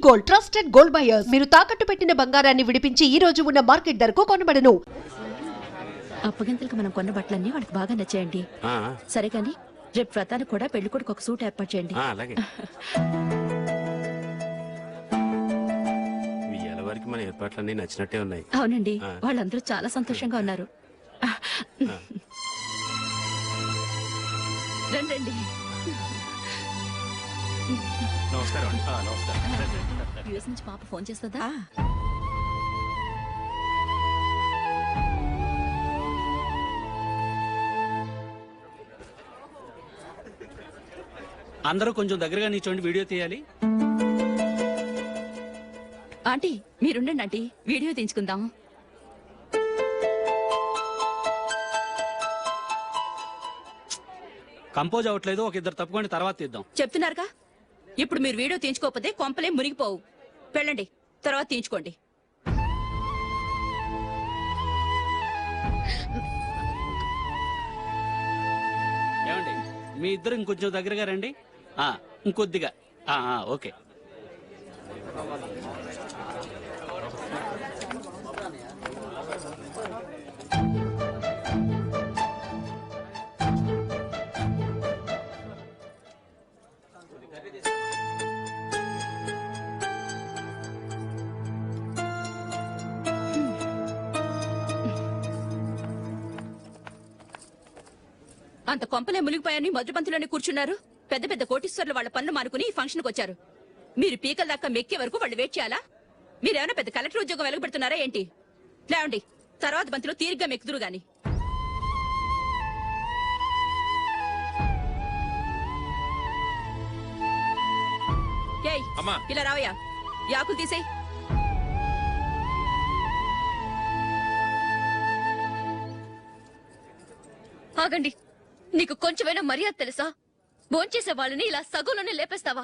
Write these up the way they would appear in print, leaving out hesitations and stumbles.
Gold, trusted gold buyers. మీరు తాకట్టు పెట్టిన బంగారాన్ని విడిపించి ఈ రోజు ఉన్న మార్కెట్ ధరకు కొనబడను. అప్పగింతలకు మనం కొన్న బట్టలన్నీ వాళ్ళకి బాగా నచ్చాయండి. సరే కానీ రేపు వ్రతానికి కూడా పెళ్లి కొడుకు ఒక సూట్ ఏర్పాటు చేయండి. వరకు మన ఏర్పాట్లన్నీ నచ్చినట్టే ఉన్నాయి. అవునండి, వాళ్ళందరూ చాలా సంతోషంగా ఉన్నారు. రండి. నమస్కారం. యూఎస్ నుంచి పాప ఫోన్ చేస్తుందా? అందరూ కొంచెం దగ్గరగా నిల్చోండి, వీడియో తీయాలి. ఆంటీ మీరుండండి ఆంటీ, వీడియో తీయించుకుందాం. కంపోజ్ అవ్వట్లేదు, ఒక ఇద్దరు తప్పుకొని తర్వాత తీద్దాం. చెప్తున్నారుగా, ఇప్పుడు మీరు వీడియో తీయించుకోకపోతే కొంపలే మునిగిపోవు. వెళ్ళండి, తర్వాత తీయించుకోండి. ఏమండి, మీ ఇద్దరు ఇంకొంచెం దగ్గరగా రండి. ఇంకొద్దిగా. ఓకే. అంత కొంపలే మునిగిపోయాని మధురపంతిలోనే కూర్చున్నారు. పెద్ద పెద్ద కోటీశ్వర్లు వాళ్ళ పనులు మానుకుని ఈ ఫంక్షన్ కు వచ్చారు. మీరు పీకల దాకా మెక్కే వరకు వాళ్ళు వెయిట్ చేయాలా? మీరేమైనా పెద్ద కలెక్టర్ ఉద్యోగం వెలగబెడుతున్నారా ఏంటి? లేవండి, తర్వాత బంతిలో తీరిగ్గా మెక్కుదురు గాని. ఇలా రావయ్యా, యాకులు తీసేయ్. ఆగండి, నీకు కొంచెమైనా మర్యాద తెలుసా? భోంచేసే వాళ్ళని ఇలా సగంలోనే లేపేస్తావా?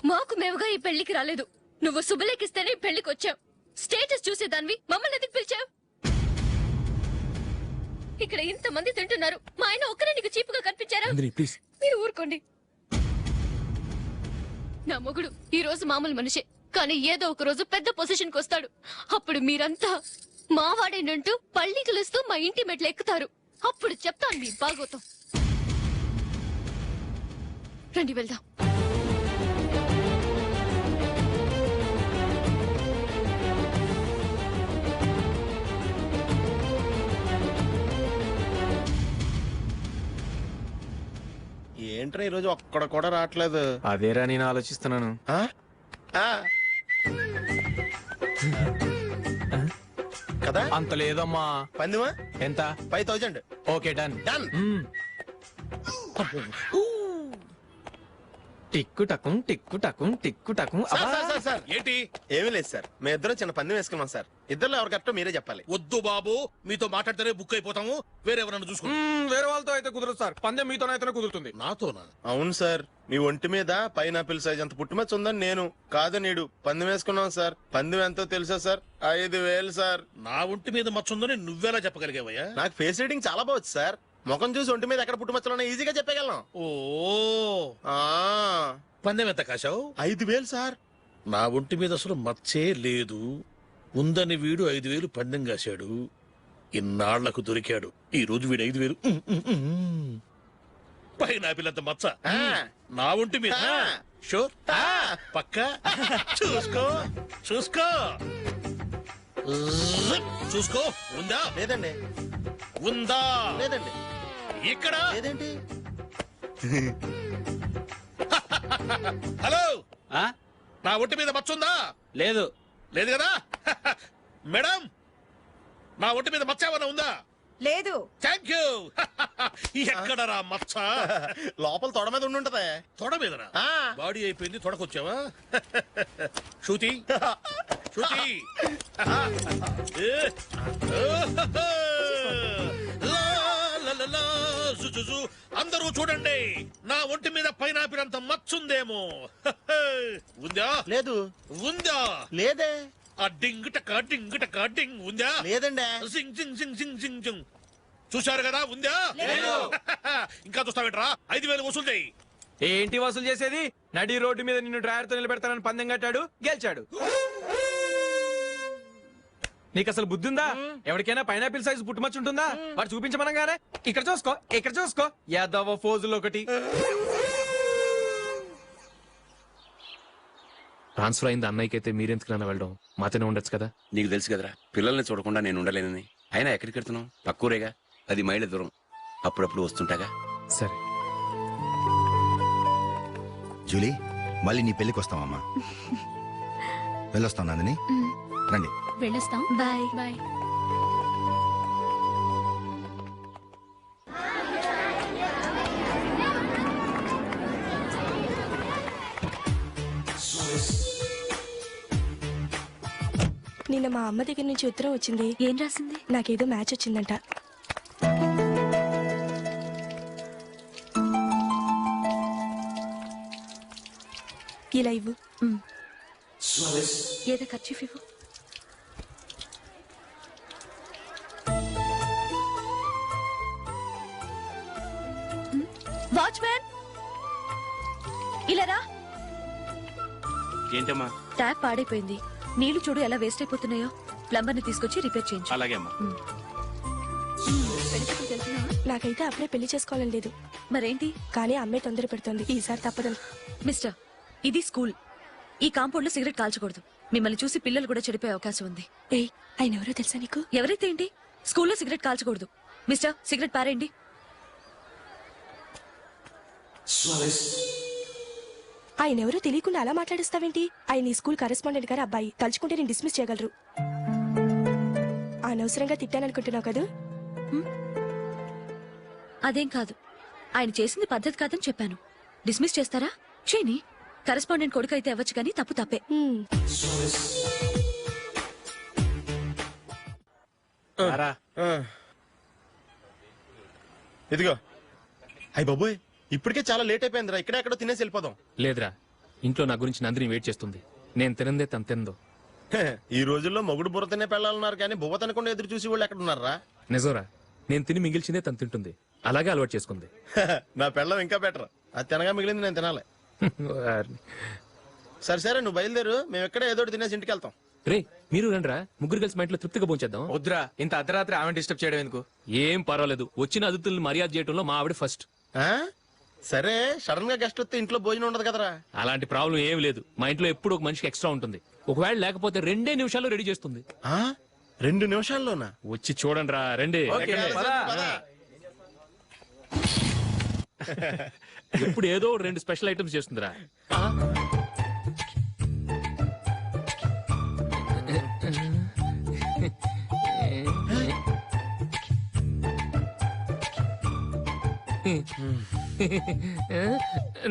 మాకు మేముగా ఈ పెళ్లికి రాలేదు. నువ్వు శుభలేఖిస్తేనే ఈ పెళ్లికి వచ్చావు. స్టేటస్ చూసేదానివి మమ్మల్ని ఎందుకు పిలిచావు? ఇక్కడ ఇంతమంది తింటున్నారు, మా ఆయన ఒక్కరే నీకు చీపుగా కనిపించారా? మీరు ఊరుకోండి. నా మొగుడు ఈ రోజు మామూలు మనిషే, కానీ ఏదో ఒక రోజు పెద్ద పొజిషన్ కు వస్తాడు. అప్పుడు మీరంతా మావాడేనంటూ పళ్ళి కలుస్తూ మా ఇంటి మెట్లు ఎక్కుతారు. అప్పుడు చెప్తాను మీ బాగోతం. రండి వెళ్దాం. ఏంట్రా ఈరోజు ఒక్కడ కూడా రావట్లేదు? అదేరా నేను ఆలోచిస్తున్నాను. కదా అంత లేదమ్మా. పందిమా ఎంత? 5000. Okay, done. డన్. టిక్కు టకుం టిక్కు టకుం టిక్కు టకుం. సార్ ఏంటి? ఏమీ లేదు సార్, మేము ఇద్దరు చిన్న పందెం వేసుకున్నాం సార్. ఇద్దరు ఎవరు కరెక్టో మీరే చెప్పాలి. వద్దు బాబు, మీతో మాట్లాడితేనే బుక్ అయిపోతాము. వేరెవరన్నా చూసుకుంటాం. వేరే వాళ్ళతో అయితే కుదరదు సార్, పందెం మీతోనైతేనే కుదురుతుంది. నాతోనా? అవును సార్, మీ ఒంటి మీద పైనాపిల్ సైజ్ అంత పుట్టుమచ్చ ఉందని నేను కాదు నీడు పందెం వేసుకున్నాం సార్. పందెం ఎంతో తెలుసా సార్? 5000 సార్. నా ఒంటి మీద మచ్చ ఉందని నువ్వెలా చెప్పగలిగావయ్యా? నాకు ఫేస్ రీడింగ్ చాలా బాగుంది సార్. ముఖం చూసి ఒంటి మీద ఎక్కడ పుట్టుమచ్చలో ఈజీగా చెప్పగలను. ఓ, పందెం ఎంత కాశావు? 5000 సార్. నా ఒంటి మీద అసలు మచ్చే లేదు. ఉందని వీడు 5000 పందెం కాశాడు. ఇన్నాళ్లకు దొరికాడు. ఈ రోజు వీడు 5000. పైనాపిల్ అంత మచ్చ నా ఒంటి మీద. షూర్, పక్క. చూసుకో చూసుకో చూసుకో. ఉందా? లేదండి. ఉందా? లేదండి. ఇక్కడ లేదేంటి? హలో, నా ఒంటి మీద మచ్చ ఉందా? లేదు. లేదు కదా? మేడం, నా ఒంటి మీద మచ్చ ఏమన్నా ఉందా? లేదు. Thank you. ఎక్కడరా మచ్చ? లోపల తొడ మీద ఉండుంటదే. తొడ మీదనా? బాడీ అయిపోయింది, తొడకొచ్చావా? శృతి శృతి. అందరూ చూడండి, నా ఒంటి మీద పైనాపిల్ అంత మచ్చుందేమో. ఉందా? లేదు. ఉందా? లేదే. ఆ డింగ్ టక డింగ్ టక డింగ్ ఉందా? లేదండి. సింగ్ సింగ్ సింగ్ సింగ్ సింగ్ సింగ్. చూశారు కదా? ఉందా? ఇంకా చూస్తావేట్రా? 5000 వసూలు చేయి. ఏంటి వసూలు చేసేది? నడి రోడ్డు మీద నిన్ను డ్రైవర్ తో నిలబెడతానని పందెం కట్టాడు, గెలిచాడు. నీకు అసలు బుద్ధి ఉందా? ఎవరికైనా పైనాపిల్ సైజ్ పుట్టుమచ్చు ఉంటుందా? వాడు చూపించమనగానే ఇక్కడ చూసుకో, ఇక్కడ చూసుకో, యాదవ ఫోజులు ఒకటి. ట్రాన్స్ఫర్ అయింది అన్నయ్యకి అయితే మీరెందుకు వెళ్ళడం? మాతోనే ఉండొచ్చు కదా. నీకు తెలుసు కదరా, పిల్లల్ని చూడకుండా నేను ఉండలేనని. అయినా ఎక్కడికి వెళ్తున్నావు? పక్కూరేగా, 10 మైళ్ళ దూరం. అప్పుడప్పుడు వస్తుంటాగా. సరే జూలీ, మళ్ళీ నీ పెళ్లికి వస్తామమ్మా. వెళ్ళొస్తాం నందిని, రండి. వెళ్ళొస్తాం. Bye bye. నిన్న మా అమ్మ దగ్గర నుంచి ఉత్తరం వచ్చింది. ఏం రాసింది? నాకేదో మ్యాచ్ వచ్చిందంట. ఇలా ఇవ్వు. ఏదో ఖర్చు ఇవ్వు. వాచ్మ్యాన్, ఇలా రా. ఏంటమ్మా? ట్యాప్ పాడైపోయింది. నీళ్లు చూడు ఎలా వేస్ట్ అయిపోతున్నాయో. ప్లంబర్ ని తీసుకొచ్చి రిపేర్ చేయించు. అలాగే అమ్మా. నాకైతే అప్పుడే పెళ్లి చేసుకోవాలని లేదు. మరేంటి? కానీ అమ్మే తొందర పెడుతోంది. ఈసారి తప్పదు. మిస్టర్, ఇది స్కూల్. ఈ కాంపౌండ్ లో సిగరెట్ కాల్చకూడదు. మిమ్మల్ని చూసి పిల్లలు కూడా చెడిపోయే అవకాశం ఉంది. ఏయ్, ఆయన ఎవరో తెలుసా నీకు? ఎవరైతే ఏంటి, స్కూల్లో సిగరెట్ కాల్చకూడదు. మిస్టర్, సిగరెట్ పారేయండి. ఆయన ఎవరో తెలియకుండా అలా మాట్లాడిస్తావేంటి? ఆయన ఈ స్కూల్ కరెస్పాండెంట్ గారు అబ్బాయి. తలుచుకుంటే నేను డిస్మిస్ చేయగలరు. అనవసరంగా తిట్టాననుకుంటున్నావు కదా? అదేం కాదు. ఆయన చేసింది పద్ధతి కాదని చెప్పాను. డిస్మిస్ చేస్తారా? చేయని. కరెస్పాండెంట్ కొడుకు అయితే అవ్వచ్చు కానీ తప్పు తప్పే. ఇదిగో. అయ్య బాబోయ్, ఇప్పటికే చాలా లేట్ అయిపోయిందిరా. ఇక్కడ ఎక్కడో తినేసి వెళ్ళిపోదాం. లేదురా, ఇంట్లో నా గురించి నందిని వెయిట్ చేస్తుంది. నేను తినందే తను తిందో. ఈ రోజుల్లో మొగుడు బుర్ర తినే పెళ్ళాలన్నారు కానీ బువ్వ తినకుండా ఎదురు చూసి వాళ్ళు ఎక్కడ ఉన్నారా? నిజంరా, నేను తిని మిగిల్చిందే తను తింటుంది. అలాగే అలవాటు చేసుకుంది. నా పెళ్ళం ఇంకా బెటర్. అది తినగా మిగిలింది నేను తినాలి. సరే సరే, నువ్వు బయలుదేరు. మేము ఎక్కడ ఏదో ఒకటి తినేసి ఇంటికి వెళ్తాం. రే, మీరు రండిరా, ముగ్గురు కలిసి మా ఇంట్లో తృప్తిగా పోంచేద్దాం. వద్దురా, ఇంత అర్ధరాత్రి ఆమె డిస్టర్బ్ చేయడం ఎందుకు? ఏం పర్వాలేదు, వచ్చిన అతిథుల్ని మర్యాద చేయడంలో మా ఆవిడ ఫస్ట్. ఆ? సరే, సడన్ గా గెస్ట్ వస్తే ఇంట్లో భోజనం ఉండదు కదరా? అలాంటి ప్రాబ్లం ఏం లేదు. మా ఇంట్లో ఎప్పుడు ఒక మనిషికి ఎక్స్ట్రా ఉంటుంది. ఒకవేళ లేకపోతే 2 నిమిషాల్లో రెడీ చేస్తుంది. 2 నిమిషాల్లోనా? వచ్చి చూడండి రా, రండి. ఎప్పుడు ఏదో 2 స్పెషల్ ఐటమ్స్ చేస్తుందిరా.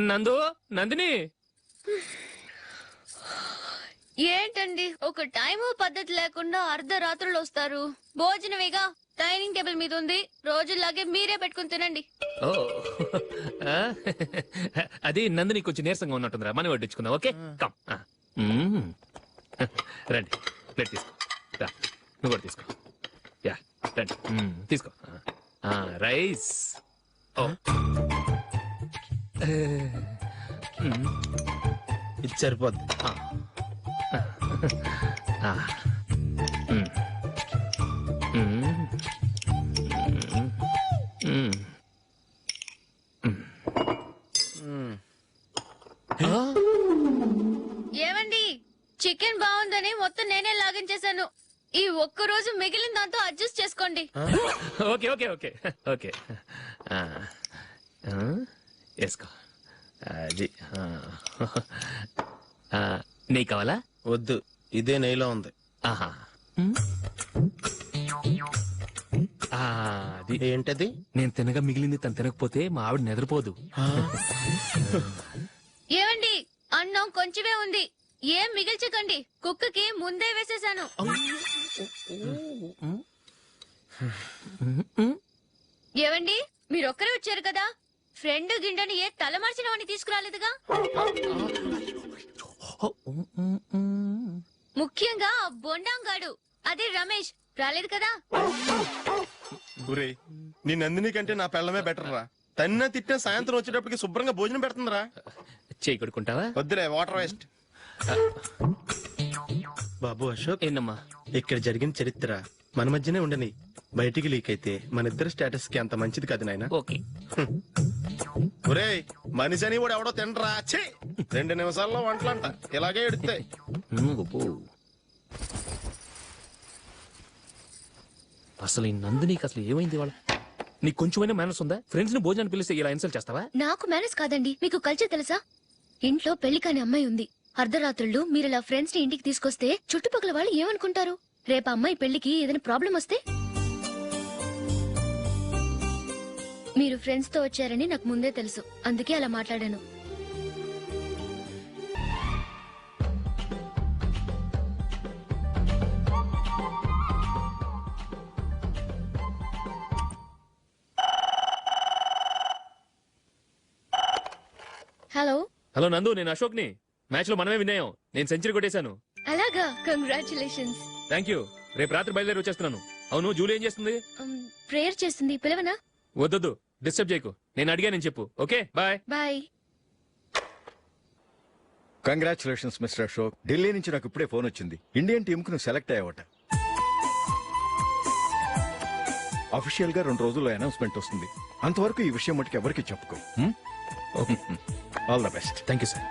నందు, నందిని. ఏంటండి ఒక టైము పద్ధతి లేకుండా అర్ధరాత్రులు వస్తారు? భోజనమేగా, డైనింగ్ టేబుల్ మీద ఉంది. రోజులాగే మీరే పెట్టుకుని తినండి. ఓ, అది నందిని కొంచెం నీరసంగా ఉన్నట్టుందిరా. మనం వడ్డించుకుందాం. Okay, come. రండి, ప్లేట్ తీసుకో. రా, నువ్వు కూడా తీసుకో. యా, రండి, తీసుకో. రైస్. ఓ, ఇది సరిపోద్ది. ఏమండి, చికెన్ బాగుందని మొత్తం నేనే లాగించేశాను. ఈ ఒక్క రోజు మిగిలిన దాంతో అడ్జస్ట్ చేసుకోండి. Okay okay okay okay. వేసుకో. అది నెయ్యి కావాలా? వద్దు, ఇదే నెయ్యిలో ఉంది. ఆహా, అది ఏంటది? నేను తినగా మిగిలింది తను తినకపోతే మా ఆవిడ నిద్రపోదు. ఏమండి, అన్నం కొంచెమే ఉంది. ఏం మిగిల్చకండి. కుక్కకి ముందే వేసేసాను. ఏవండి, మీరొక్కరే వచ్చారు కదా, ఫ్రెండ్ గిండెని ఏ తలమార్చినవని తీసుకురాలేదుగా? ముఖ్యంగా ఆ బొండాంగాడు, అదే రమేష్, రాలేదు కదా? నీ నందిని కంటే నా పెళ్ళమే బెటర్ రా. తన్న తిట్టిన సాయంత్రం వచ్చేటప్పటికి శుభ్రంగా భోజనం పెడుతుందిరా. చేయి కొడుకుంటావా? వద్దులే, వాటర్ వేస్ట్. బాబు అశోక్, ఏంటమ్మా? ఇక్కడ జరిగిన చరిత్ర మన మధ్యనే ఉండని, బయటికి లీక్ అయితే మన ఇద్దరు స్టేటస్ కి అంత మంచిది కాదు నాయన. ఓకే. ఒరేయ్, మనిషి అని కూడా ఎవడో తినరా. 2 నిమిషాల్లో వంటలంట ఇలాగే ఎడుతాయి. అసలు ఈ నందినికి అసలు ఏమైంది? వాళ్ళ నీకు కొంచెమైనా మేనస్ ఉందా? ఫ్రెండ్స్ ని భోజనాన్ని పిలిస్తే ఇలా ఇన్సల్ట్ చేస్తావా? నాకు మేనేజ్ కాదండి, మీకు కల్చర్ తెలుసా? ఇంట్లో పెళ్లి కాని అమ్మాయి ఉంది. అర్ధరాత్రుళ్ళు మీరు ఇలా ఫ్రెండ్స్ ని ఇంటికి తీసుకొస్తే చుట్టుపక్కల వాళ్ళు ఏమనుకుంటారు? రేపు అమ్మాయి పెళ్లికి ఏదైనా ప్రాబ్లం వస్తే? మీరు ఫ్రెండ్స్ తో వచ్చారని నాకు ముందే తెలుసు, అందుకే అలా మాట్లాడాను. హలో హలో నందు, నేను అశోక్ ని. మ్యాచ్ లో మనమే విన్నాయం. నేను సెంచరీ కొట్టేశాను. అలాగా, కంగ్రాచులేషన్స్. Thank you. రేపు రాత్రి బయలుదేరి వచ్చేస్తున్నాను. అవును, జూలీ ఏం చేస్తుంది? ప్రేయర్ చేస్తుంది, పిలవనా? వద్దొద్దు, డిస్టర్బ్ చేయకు. నేను అడిగానని చెప్పు. Okay, bye. Bye. Congratulations mister Ashok. Delhi నుంచి నాకు ఇప్పుడే ఫోన్ వచ్చింది. ఇండియన్ టీమ్ కు నువ్వు సెలెక్ట్ అయ్యావట. అఫీషియల్ గా 2 రోజుల్లో అనౌన్స్మెంట్ వస్తుంది. అంతవరకు ఈ విషయం మటుకు ఎవరికి చెప్పుకో. All the best. Thank you sir.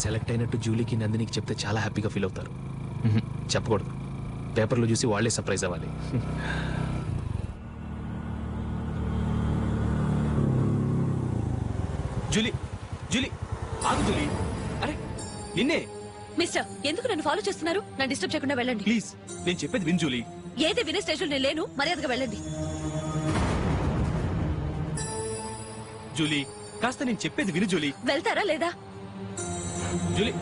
Select అయినట్టు జూలీకి నందినికి చెప్తే చాలా హ్యాపీగా ఫీల్ అవుతారు. చెప్పకూడదు, పేపర్లో చూసి వాళ్లే సర్ప్రైజ్ అవ్వాలి. జూలీ, జూలీ, ఆగు జూలీ. అరే నిన్నే. మిస్టర్, ఎందుకు నన్ను ఫాలో చేస్తున్నారు? నన్ను డిస్టర్బ్ చేయకుండా వెళ్ళండి ప్లీజ్. నేను చెప్పేది విన్ జూలీ. ఏది వినే స్టేజ్ లో నేను లేను, మర్యాదగా వెళ్ళండి. జూలీ, కాస్త నేను చెప్పేది విను జూలీ. వెళ్తారా లేదా? జూలీ,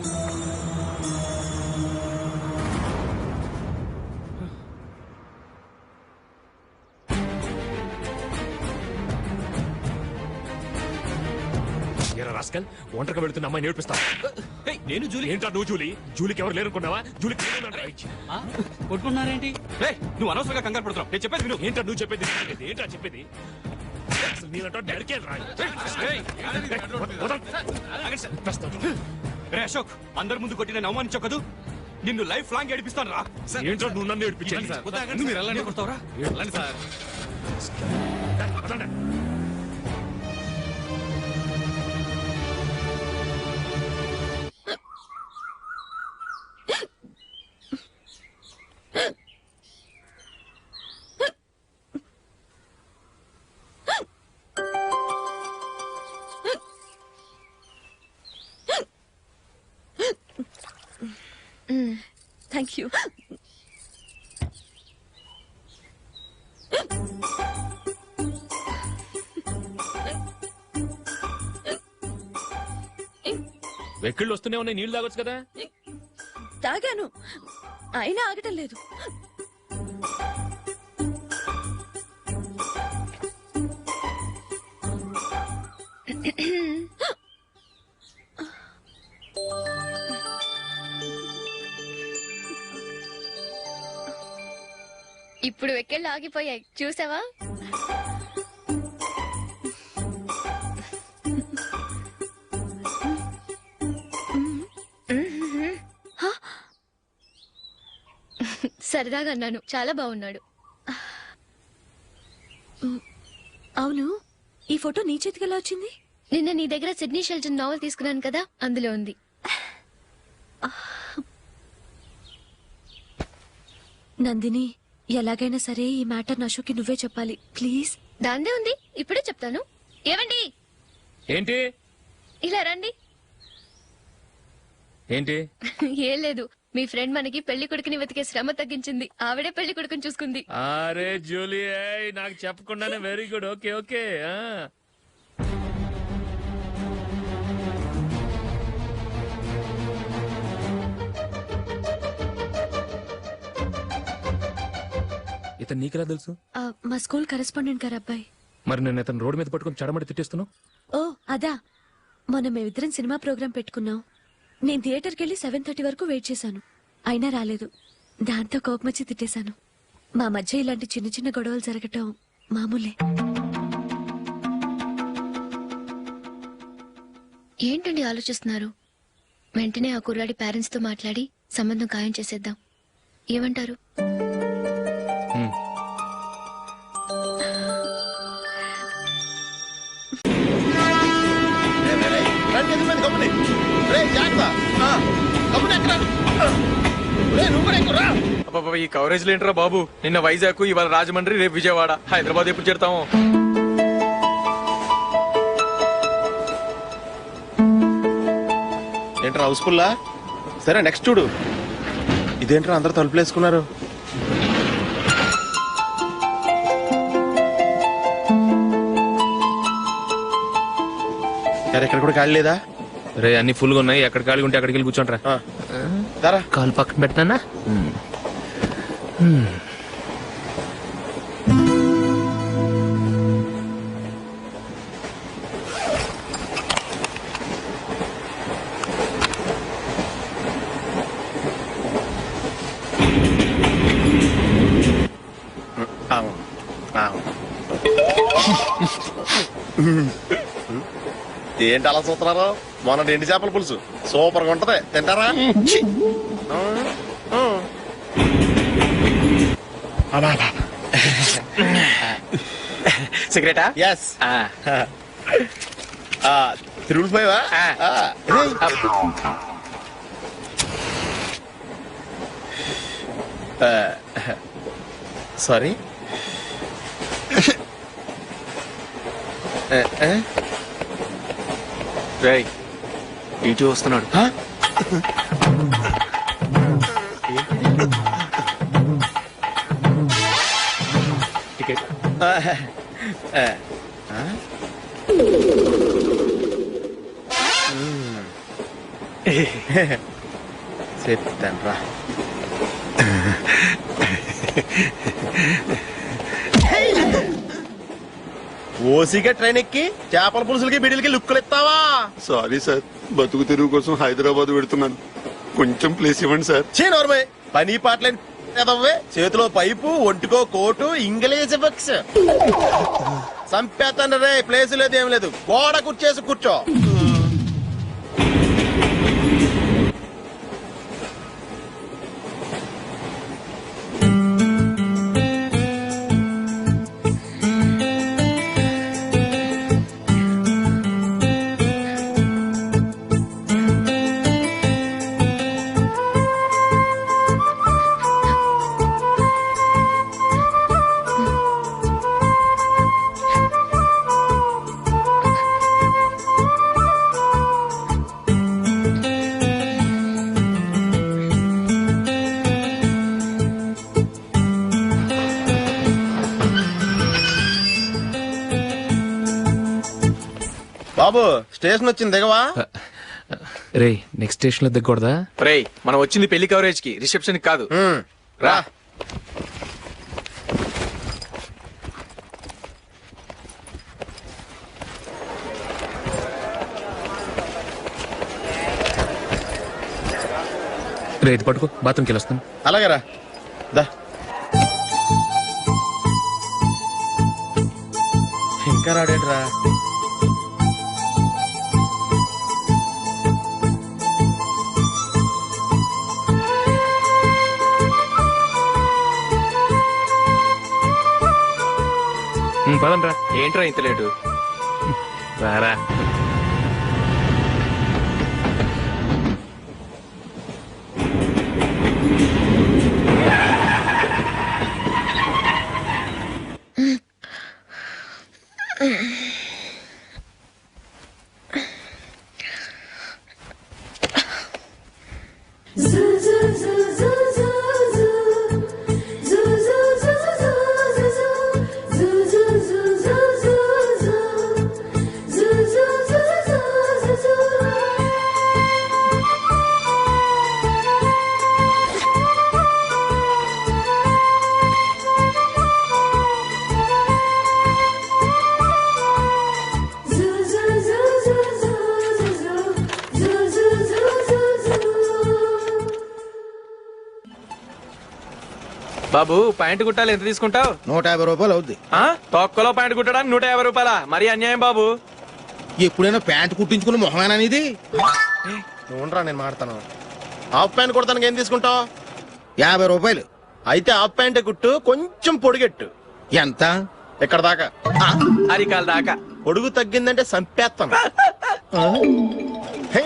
రాస్కల్, ఒంటరిగా వెళుతున్న అమ్మాయి నేర్పిస్తా. నేను జూలీ. ఏంటా నువ్వు జూలీ? జూలీకి ఎవరు లేరుకున్నావా? జూలీకి కొట్టుకున్నారేంటి? నువ్వు అనవసరంగా కంగారు పడుతున్నావు. నేను చెప్పేది విను. ఏంటా నువ్వు చెప్పేది? ఏంటా చెప్పేది? అసలు నీలంటా డాడీకే రాయి. రే అశోక్, అందరి ముందు కొట్టి నేను అవమానించావు కదూ. నిన్ను లైఫ్ లాంగ్ ఏడిపిస్తాను రా. ఏంటో నువ్వు నన్ను ఏడిపించాలి. మీరు కొడతావురా? Sir thank you. వెక్కిళ్ళు వస్తూనే ఉన్నాయి, నీళ్లు తాగొచ్చు కదా. తాగాను, అయినా ఆగటం లేదు. ఇప్పుడు వెక్కెళ్ళు ఆగిపోయాయి, చూసావా? సరదాగా అన్నాను, చాలా బాగున్నాడు. అవును, ఈ ఫోటో నీ చేతికి ఎలా వచ్చింది? నిన్న నీ దగ్గర సిడ్నీ షెల్టన్ నావెల్ తీసుకున్నాను కదా, అందులో ఉంది. నందిని, ఎలాగైనా సరే ఈ మ్యాటర్ అశోక్కి నువ్వే చెప్పాలి ప్లీజ్. దాందే ఉంది, ఇప్పుడే చెప్తాను. ఏవండి, ఏంటి? ఇలా రండి. ఏంటి? ఏం లేదు, మీ ఫ్రెండ్ మనకి పెళ్లి కొడుకుని వెతికే శ్రమ తగ్గించింది. ఆవిడే పెళ్లి కొడుకుని చూసుకుంది. అరే జూలీ, నాకు చెప్పకుండానే వెరీ గుడ్. Okay okay. ఇతను నీకెలా తెలుసు? మా స్కూల్ కరెస్పాండెంట్ గారు అబ్బాయి. మరి నేను ఇతను రోడ్డు మీద పట్టుకుని చడమడి తిట్టేస్తున్నావు. ఓ అదా, మొన్న మేమిద్దరం సినిమా ప్రోగ్రాం పెట్టుకున్నాం. నేను థియేటర్కి వెళ్ళి 7:30 వరకు వెయిట్ చేశాను, అయినా రాలేదు. దాంతో కోపమొచ్చి తిట్టేశాను. మా మధ్య ఇలాంటి చిన్న చిన్న గొడవలు జరగటం మామూలే. ఏంటండి ఆలోచిస్తున్నారు? వెంటనే ఆ కుర్రాడి పేరెంట్స్ తో మాట్లాడి సంబంధం ఖాయం చేసేద్దాం. ఏమంటారు? అబ్బబ్బా, ఈ కవరేజ్ లేంట్రా బాబు. నిన్న వైజాగ్, ఇవాళ రాజమండ్రి, రేపు విజయవాడ, హైదరాబాద్ ఎప్పుడు చేరుతాము? ఏంట్రా హౌస్ఫుల్లా? సరే నెక్స్ట్ చూడు. ఇదేంట్రా అందరు తలుపులు వేసుకున్నారు? ఇక్కడ కూడా ఖాళీ లేదా? రే అన్ని ఫుల్ గా ఉన్నాయి. ఎక్కడ ఖాళీ ఉంటే అక్కడికి వెళ్ళి కూర్చోంట్రా. కాలు పక్కన పెట్టినా. ఏంటి అలా చూస్తున్నారు? మొన్న ఎండి చేపల పులుసు సూపర్ గా ఉంటది, తింటారా? సిగరెటా? ఎస్. తిరుగులు పోయావా? సారీ. రేయ్, ఇటు వస్తున్నాడు. టికెట్. చెప్తాను రా. ఓసిగా ట్రైన్ ఎక్కి చేపల పులుసులకి బిడిలకి లుక్కులు ఇస్తావా? సారీ సార్, బతుకు తెరువు కోసం హైదరాబాద్ పెడుతున్నాను. కొంచెం ప్లేస్ ఇవ్వండి సార్. నోర్మే, పని పాటలేని ఎదవ్వే. చేతిలో పైపు, ఒంటికో కోటు, ఇంగ్లీష్ బుక్స్. సంపేతండ్రి రే. ప్లేస్ లేదు, ఏం లేదు. గోడ కుర్చేసి కూర్చో. బాబు స్టేషన్ వచ్చింది, దిగవా? రే నెక్స్ట్ స్టేషన్ లో దిగకూడదా? రేయ్, మనం వచ్చింది పెళ్లి కవరేజ్ కి, రిసెప్షన్ కాదు. రా. రే ఇది పట్టుకో, బాత్రూమ్కి వెళ్ళొస్తాను. అలాగే రా. దా. ఇంకా రాడేంట్రా? పదండ్రా. ఏంట్రా ఇంత లేటు? రారా. Zoo, zoo, zoo, zoo, zoo, zoo. బాబు ప్యాంటు కుట్టాలి ఎంత తీసుకుంటావు? 150 రూపాయలు అవుద్ది. తొక్కలో ప్యాంటు కుట్టడానికి 150 రూపాయల? మరి అన్యాయం బాబు. ఎప్పుడైనా ప్యాంట్ కుట్టించుకున్న మొహమేనా ఇది? నువ్వురా, నేను మాడతాను. హాఫ్ ప్యాంట్ కుడతానికి ఏం తీసుకుంటావు? 50 రూపాయలు. అయితే హాఫ్ ప్యాంట్ కుట్టు, కొంచెం పొడిగెట్టు. ఎంత? ఇక్కడ దాకా, అరికాల దాకా. పొడుగు తగ్గిందంటే సంపేస్తాను. హే.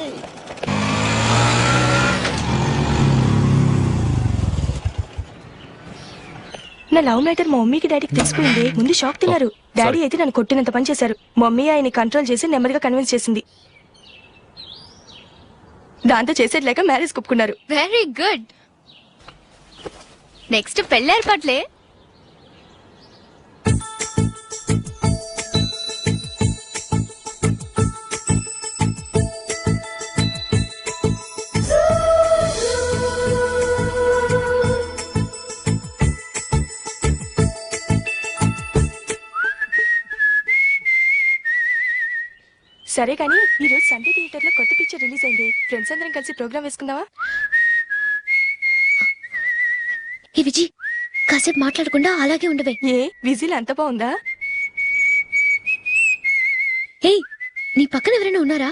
నా లవ్ మ్యాటర్ మా మమ్మీకి డాడీకి తెలిసిపోయింది. ముందు షాక్ తిన్నారు. డాడీ అయితే నన్ను కొట్టినంత పని చేశారు. మమ్మీ ఆయన్ని కంట్రోల్ చేసి నెమ్మదిగా కన్విన్స్ చేసింది. దాంతో చేసేది లేక మ్యారేజ్ ఒప్పుకున్నారు. Very good. నెక్స్ట్ పెళ్లి ఏర్పాట్లే. సరే కానీ ఈ రోజు సండే థియేటర్ లో కొత్త పిక్చర్ రిలీజ్ అయింది. ఫ్రెండ్స్ అందరం కలిసి ప్రోగ్రామ్ వేసుకుందామా? ఈ విజి కాసేపు మాట్లాడకుండా అలాగే ఉండవే. ఏ విజిల్ అంత బాగుందా? ఏయ్, నీ పక్కన ఎవరైనా ఉన్నారా?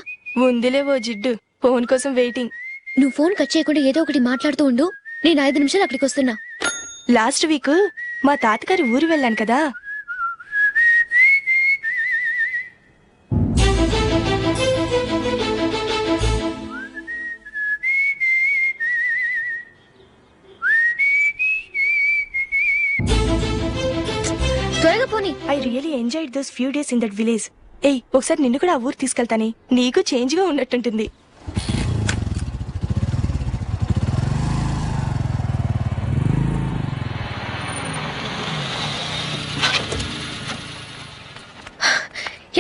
ఉందిలే ఓ జిడ్డు. ఫోన్ కోసం వెయిటింగ్. నువ్వు ఫోన్ కట్ చేయకుండా ఏదో ఒకటి మాట్లాడుతూ ఉండు. నేను 5 నిమిషాలు అక్కడికి వస్తున్నా. లాస్ట్ వీక్ మా తాతగారి ఊరు వెళ్ళాను కదా. త్వరగా పోనీ. I really enjoyed those few days in that village. ఏయ్, ఒకసారి నిన్ను కూడా ఆ ఊరు తీసుకెళ్తానే. నీకు చేంజ్ గా ఉన్నట్టుంటుంది.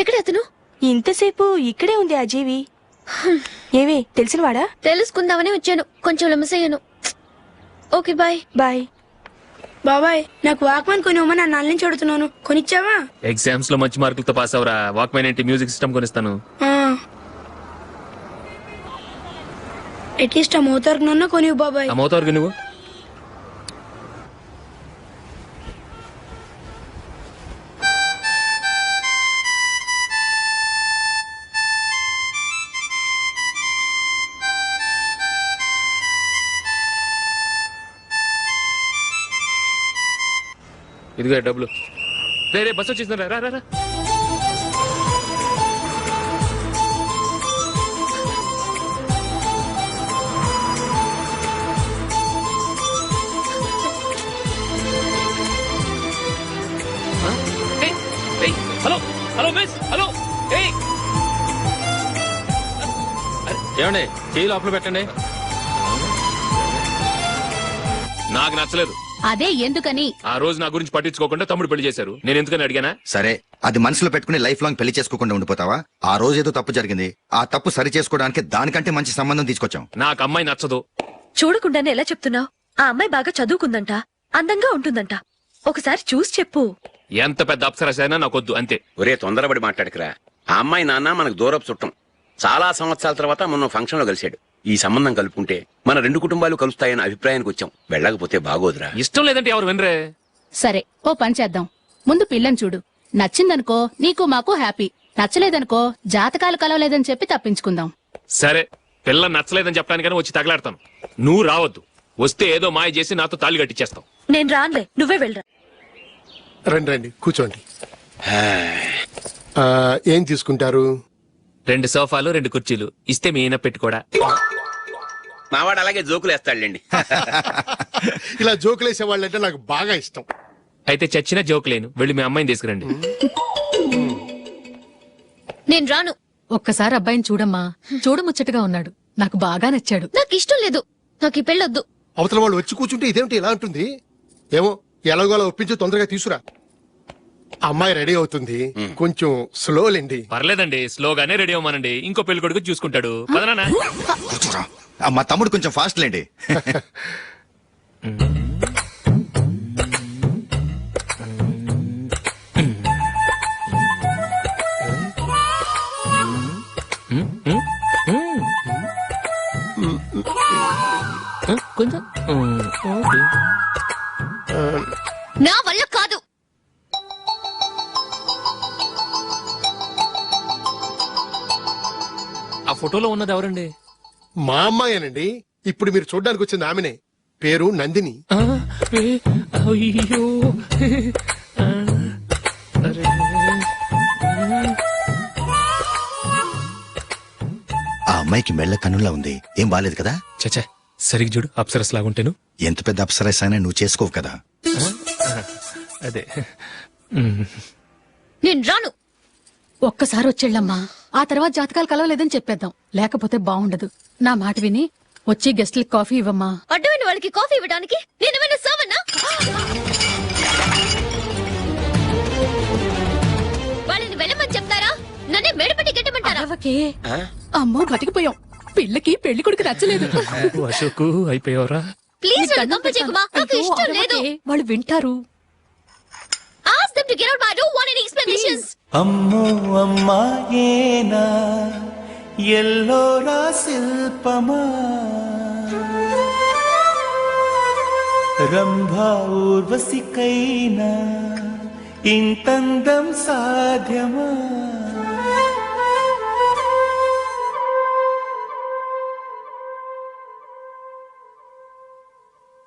ఎక్కడ అతను? ఇంతసేపు ఇక్కడే ఉంది ఆ జీవి. ఏవే తెలిసినవాడా? తెలుసుకుందామని వచ్చాను. కొంచెం లెమసయ్యాను. Okay bye. బాయ్. బాబాయ్, నాకు వాక్మెన్ కొనివ్వమని నా నాన్న నుంచి అడుగుతున్నాను. కొనిచ్చావా? ఎగ్జామ్స్ లో మంచి మార్కులతో పాస్ అవరా. వాక్మెన్ ఏంటి, మ్యూజిక్ సిస్టమ్ కొనిస్తాను. అట్లీస్ట్ ఆ మోతార్కు నన్ను కొనివ్వు బాబాయ్. ఆ మోతార్కు నువ్వు ఇదిగో డబ్బులు. రే బస్ వచ్చేసిందా? రా రా రా. Hello hello miss, hello. ఏమండి, చేయి లోపల పెట్టండి. నాకు నచ్చలేదు. అదే ఎందుకని? ఆ రోజు నా గురించి పట్టించుకోకుండా తమ్ముడు పెళ్లి చేశారు. నేను ఎందుకని అడిగానా? సరే, అది మనసులో పెట్టుకుని లైఫ్ లాంగ్ పెళ్లి చేసుకోకుండా ఉండిపోతావా? ఆ రోజు ఏదో తప్పు జరిగింది. ఆ తప్పు సరి చేసుకోవడానికి దానికంటే మంచి సంబంధం తీసుకొచ్చాం. నాకు అమ్మాయి నచ్చదు. చూడకుండానే ఎలా చెప్తున్నావు? ఆ అమ్మాయి బాగా చదువుకుందంట, అందంగా ఉంటుందంట. ఒకసారి చూసి చెప్పు. ఎంత పెద్ద అప్సరసైనా నాకొద్దు, అంతే. ఒరే, తొందరపడి మాట్లాడకురా. ఆ అమ్మాయి నాన్న మనకు దూరపు చుట్టం. చాలా సంవత్సరాల తర్వాత మొన్న ఫంక్షన్ లో కలిశాడు. ఈ సంబంధం కలుపుకుంటే మన 2 కుటుంబాలు కలుస్తాయన్న అభిప్రాయానికి వచ్చాం. వెళ్ళకపోతే బాగోదురా. ఇష్టం లేదంటే ఎవరు వినరే. సరే, ఓ పని చేద్దాం. ముందు పిల్లని చూడు. నచ్చిందనుకో నీకు మాకు హ్యాపీ. నచ్చలేదనుకో జాతకాలు కలవలేదని చెప్పి తప్పించుకుందాం. సరే, పిల్ల నచ్చలేదని చెప్పడానికని వచ్చి తగలాడతాను. నువ్వు రావద్దు. వస్తే ఏదో మాయ చేసి నాతో తాళి కట్టించేస్తావు. నేను రానులే, నువ్వే వెళ్ళరా. రండి రండి, కూర్చోండి. ఏం తీసుకుంటారు? 2 సోఫాలు, 2 కుర్చీలు ఇస్తే మీ ఈయన పెట్టుకోడా. మావాడు అలాగే జోకులు వేస్తాడులేండి. ఇలా జోకులేసే వాళ్ళంటే నాకు బాగా ఇష్టం. అయితే చచ్చిన జోక్ లేను. వెళ్ళి మీ అమ్మాయిని తీసుకురండి. నేను రాను. ఒక్కసారి అబ్బాయిని చూడమ్మా. చూడముచ్చటగా ఉన్నాడు. నాకు బాగా నచ్చాడు. నాకు ఇష్టం లేదు. నాకు ఈ పెళ్ళొద్దు. అవతల వాళ్ళు వచ్చి కూర్చుంటే ఇదేమిటి ఇలా ఉంటుంది? ఏమో, ఎలాగోలా ఒప్పించి తొందరగా తీసుకురా. అమ్మాయి రెడీ అవుతుంది, కొంచెం స్లో లేండి. పర్లేదండి, స్లోగానే రెడీ అవ్వమానండి. ఇంకో పెళ్లి కొడుకు చూసుకుంటాడు. పదనా. మా తమ్ముడు కొంచెం ఫాస్ట్ లేండి. కొంచెం నా వల్ల కాదు. ఆ ఫోటోలో ఉన్నది ఎవరండి? మా అమ్మాయేనండి. ఇప్పుడు మీరు చూడడానికి వచ్చింది ఆమెనే. పేరు నందిని. అయ్యో ఆ అమ్మాయికి మెళ్ళ కన్నులా ఉంది. ఏం బాలేదు కదా? చచ్చా సరిగ్గా చూడు, అప్సరస్ లాగుంటేను. ఎంత పెద్ద అప్సరస్ అయినా నువ్వు చేసుకోవు కదా. అదే నేను రాను. ఒక్కసారి వచ్చేళ్ళమ్మా, ఆ తర్వాత జాతకాలు కలవలేదని చెప్పేద్దాం. లేకపోతే బాగుండదు. నా మాట విని వచ్చి గెస్ట్లకి కాఫీ ఇవ్వమ్మా. అడ్డమైన వాళ్ళకి కాఫీ ఇవ్వడానికి నేనేమైనా సావన్నా? వాళ్ళని వెళ్ళమని చెప్తారా? నన్నే మేడపట్టి గెట్టమంటారా? అమ్మో బతికిపోయాం. పిల్లకి పెళ్లి కొడుకు నచ్చలేదు. అశోకు అయిపోయావరా? ప్లీజ్ నన్ను పంపించేకుమా, నాకు ఇష్టం లేదు. వాళ్ళు వింటారు. Ask them to get out. I don't want any explanations. అమ్మో అమ్మాయేనా ఎల్లోరా శిల్పమా రంభా ఊర్వశికైనా ఇంతందం సాధ్యమా